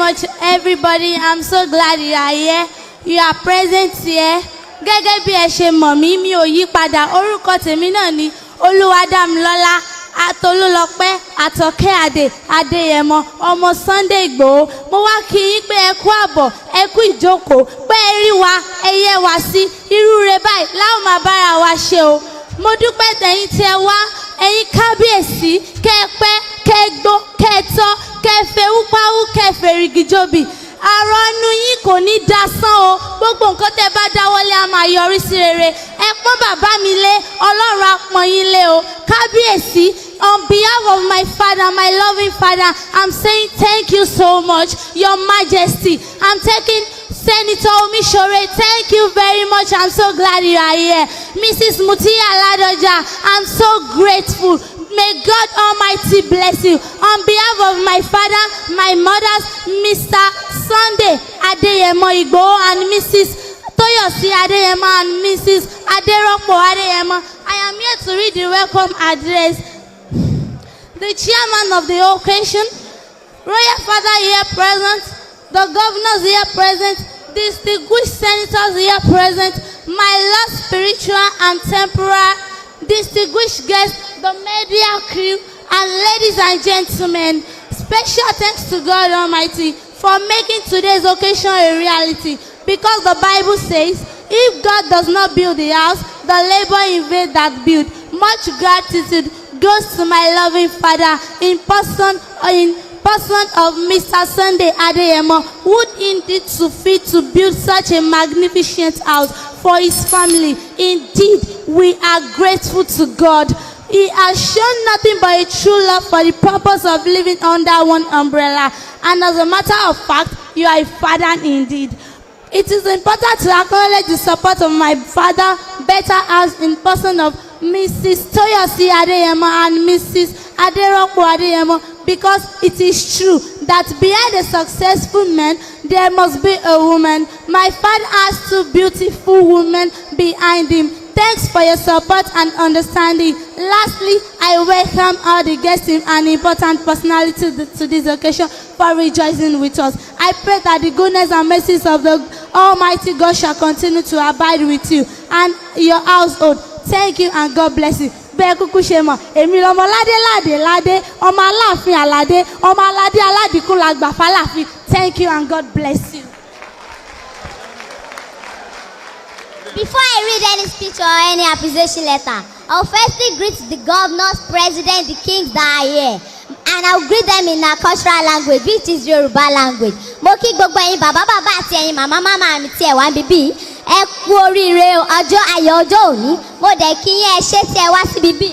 much, everybody. I'm so glad you are here. You are present here. Gẹ́gẹ́ bí ẹ ṣe mọ̀ mí, mi ò yí padà. Orúkọ tèmi náà ni Olúwadámilọ́lá Atolúlọpẹ́ Àtọ̀kẹ́ Adéyẹmọ ọmọ Sunday Igboho. Mo wá kí yín pé ẹ kú àbọ̀, ẹ kú ìjókòó, pé ẹ rí wa, ẹ yẹ wá sí irú rẹ̀ báyìí láwọn máa bára wa ṣe o. Mo dúpẹ́ tẹ̀yin tí ẹ wá, ẹ̀yin kábíyèsí, kẹ́ ẹ pẹ́, kẹ́ ẹ gbó, kẹ́ ẹ tọ́, kẹ́ ẹ fẹ́ wúpáwú, kẹ́ ẹ fèrègì jòbì. Àrọ̀nù yín kò ní dasán o. Gbogbo nǹkan tẹ́ bá dáwọ́lé a máa yọrí sí rere. Ẹ pọ́n bàbá mi lé, Ọlọ́run á pọ́n yín lé o. Kábíyèsí, on behalf of my father, my loving father, I'm saying thank you so much, Your Majesty. I'm taking Senator Omishore, thank you very much. I'm so glad you are here. Mrs. Mutia Ladoja, I'm so grateful. May God Almighty bless you. On behalf of my father, my mothers, Mr. Sunday Adeyemo Igboho and Mrs. Toyosi Adeyemo and Mrs. Aderopo Adeyemo, I am here to read the welcome address. The chairman of the occasion, Royal Father here present, the governors here present, distinguished senators here present, my lord spiritual and temporal distinguished guests, the media crew, and ladies and gentlemen, special thanks to God Almighty for making today's occasion a reality, because the Bible says, if God does not build the house, the labor in vain that build. Much gratitude goes to my loving father in person of Mr. Sunday Adeyemo, who indeed to fit to build such a magnificent house for his family. Indeed, we are grateful to God. He has shown nothing but a true love for the purpose of living under one umbrella. And as a matter of fact, you are a father indeed. It is important to acknowledge the support of my father, better as in person of Mrs. Toyosi Adeyemo and Mrs. Aderopo Adeyemo, because it is true that behind a successful man, there must be a woman. My father has two beautiful women behind him. Thanks for your support and understanding. Lastly, I welcome all the guests and important personalities to this occasion for rejoicing with us. I pray that the goodness and mercies of the Almighty God shall continue to abide with you and your household. Thank you and God bless you. Bẹ́ẹ̀ kúkú ṣe mọ̀, èmi lọmọ ládé, ọmọ aláàfin àládé, ọmọ aládé aládìkú làgbà fáláàfin. Thank you and God bless you. Before I read any speech or any appreciation letter, I'll firstly greet the governors, president, the kings that are here. And I'll greet them in our cultural language, which is Yoruba language. Mo kí gbogbo ẹ̀yin bàbá àti ẹ̀yin màmá mi tí ẹ wá níbí. Ẹ kú oríire ọjọ́ ayọ̀ ọjọ́ òní. Mo dẹ̀ kí yín ẹ ṣé tí ẹ wá síbí bí.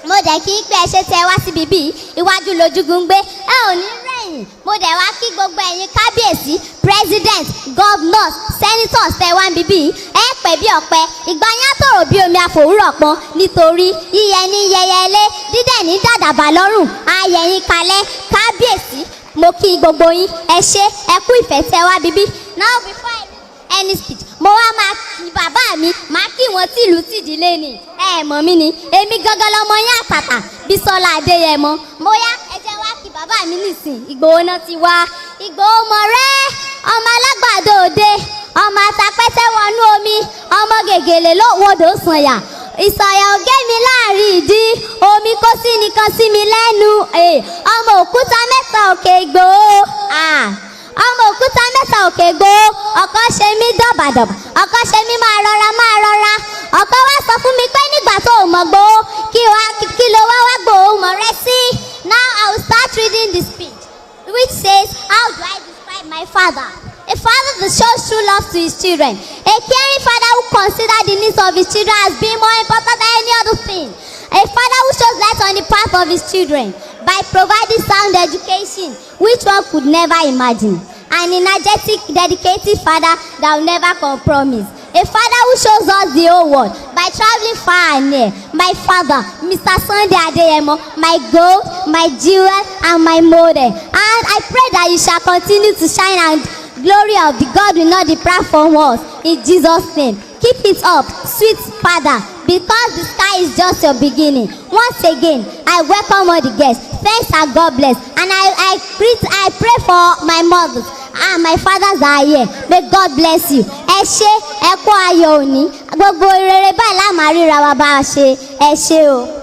Mo dẹ̀ kí yín pé ẹ ṣé tí ẹ wá síbí bí. Iwájú lójúgun gbé. Ẹ ò ní rẹ̀yìn. Mo dẹ̀ wá kí gbogbo ẹ̀yin kábíyèsí, president, governors, senators tẹ wá níbí. Ẹ pẹ́ bí ọ̀pẹ. Ìgbà yẹn tòrò bí omi àfòwúrọ̀ pọ́n nítorí yíyẹ ní yẹyẹ ilé, dídẹ̀ ní dàdàbà lọ́rùn, ayẹyìn kalẹ̀, kábíyèsí. Mo kí gbogbo yín ẹ ṣé ẹ kú ìfẹ́ tẹ wá bíbí. Now before I read any speech, mo wá máa kí bàbá mi, máa kí wọn tìlú tìdílé ni. Ẹ mọ̀ mí ni, èmi gangan lọmọ yín àtàtà Bísọ́lá Adéyẹmọ. Mo yá ẹ jẹ́ wá kí bàbá mi nísìn. Ìgbòho náà ti wá. Ìgbòho mọ̀ rẹ́, ọmọ alágbàdo òde, ọmọ atapẹ́tẹ́ wọnú omi, ọmọ gègèlè ló wodò sànyà. Ìsàyà ògé mi láàrin ìdí, omi kó sí nìkan sí mi lẹ́nu. Ọmọ òkúta mẹ́ta òkè Ìgbòho. Ọmọ òkúta mẹ́ta òkè Ìgbòho. Ọ̀kan ṣe mí dọ̀bàdọ̀bà, ọ̀kan ṣe mí máa rọra. Ọ̀kan wá sọ fún mi pé nígbà tó o mọ̀ Ìgbòho, kí ló wá Ìgbòho mọ̀ rẹ sí. Now I will start reading the speech, which says, how do I describe my father? A father that shows true love to his children. A caring father who considers the needs of his children as being more important than any other thing. A father who shows light on the path of his children by providing sound education, which one could never imagine. An energetic, dedicated father that will never compromise. A father who shows us the whole world by traveling far and near. My father, Mr. Sunday Adeyemo, my gold, my jewel, and my model. And I pray that you shall continue to shine and glory of the God will not depart from us. In Jesus' name. Keep it up, sweet father. because the sky is just your beginning. Once again, I welcome all the guests. Thanks and God bless. And I pray for my mothers and my fathers are here. May God bless you. Ẹ ṣé, ẹ kú ayọ̀ òní. Gbogbo rere báyìí la máa ríra wa bá a ṣe. Ẹ ṣé o.